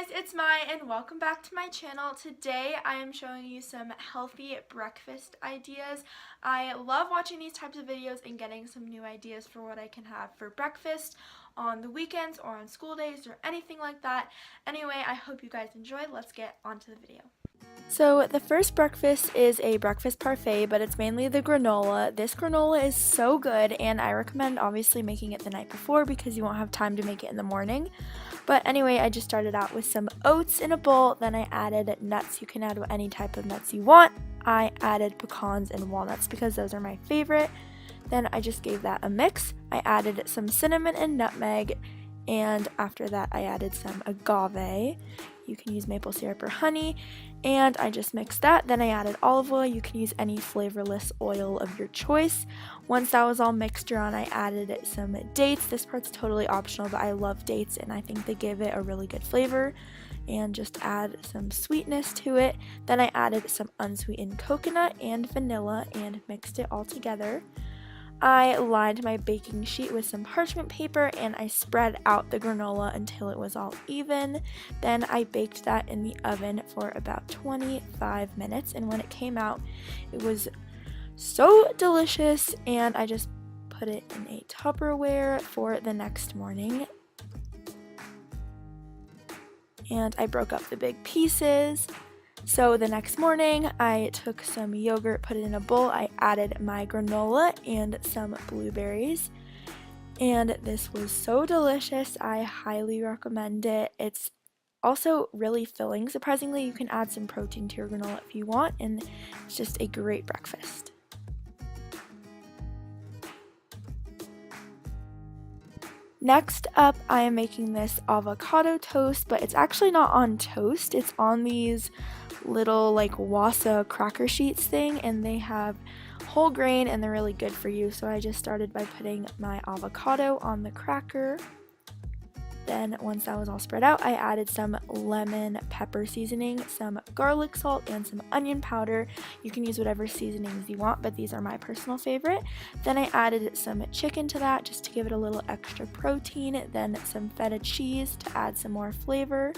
guys, it's Mai and welcome back to my channel. Today I am showing you some healthy breakfast ideas. I love watching these types of videos and getting some new ideas for what I can have for breakfast on the weekends or on school days or anything like that. Anyway, I hope you guys enjoyed. Let's get on to the video. So the first breakfast is a breakfast parfait, but it's mainly the granola. This granola is so good, and I recommend obviously making it the night before because you won't have time to make it in the morning. But anyway, I just started out with some oats in a bowl, then I added nuts. You can add any type of nuts you want. I added pecans and walnuts because those are my favorite. Then I just gave that a mix. I added some cinnamon and nutmeg, and after that I added some agave. You can use maple syrup or honey, and I just mixed that. Then I added olive oil. You can use any flavorless oil of your choice. Once that was all mixed around, I added some dates. This part's totally optional, but I love dates and I think they give it a really good flavor, and just add some sweetness to it. Then I added some unsweetened coconut and vanilla and mixed it all together. I lined my baking sheet with some parchment paper and I spread out the granola until it was all even. Then I baked that in the oven for about 25 minutes, and when it came out, it was so delicious, and I just put it in a Tupperware for the next morning. And I broke up the big pieces. So the next morning, I took some yogurt, put it in a bowl, I added my granola and some blueberries, and this was so delicious. I highly recommend it. It's also really filling. Surprisingly, you can add some protein to your granola if you want, and it's just a great breakfast. Next up, I am making this avocado toast, but it's actually not on toast. It's on these little like Wasa cracker sheets thing, and they have whole grain and they're really good for you. So I just started by putting my avocado on the cracker. Then once that was all spread out, I added some lemon pepper seasoning, some garlic salt, and some onion powder. You can use whatever seasonings you want, but these are my personal favorite. Then I added some chicken to that just to give it a little extra protein, then some feta cheese to add some more flavor.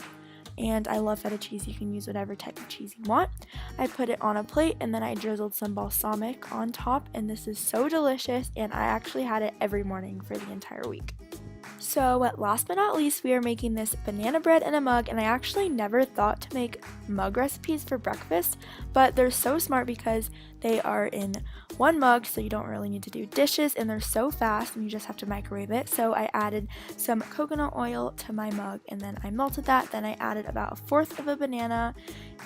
And I love feta cheese. You can use whatever type of cheese you want. I put it on a plate and then I drizzled some balsamic on top, and this is so delicious, and I actually had it every morning for the entire week. So last but not least, we are making this banana bread in a mug, and I actually never thought to make mug recipes for breakfast, but they're so smart because they are in one mug, so you don't really need to do dishes, and they're so fast and you just have to microwave it. So I added some coconut oil to my mug and then I melted that. Then I added about 1/4 of a banana,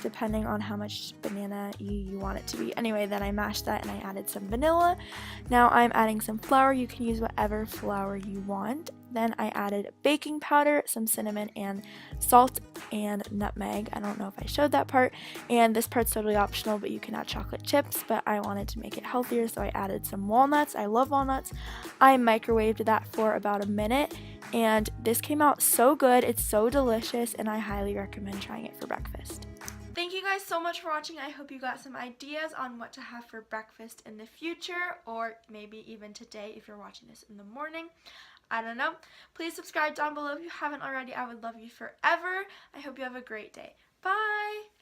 depending on how much banana you want it to be. Anyway, then I mashed that and I added some vanilla. Now I'm adding some flour. You can use whatever flour you want. Then I added baking powder, some cinnamon, and salt and nutmeg. I don't know if I showed that part, and this part's totally optional, but you can add chocolate chips, but I wanted to make it healthier, so I added some walnuts. I love walnuts. I microwaved that for about a minute, and this came out so good. It's so delicious, and I highly recommend trying it for breakfast. Thank you guys so much for watching. I hope you got some ideas on what to have for breakfast in the future, or maybe even today if you're watching this in the morning. I don't know. Please subscribe down below if you haven't already. I would love you forever. I hope you have a great day. Bye!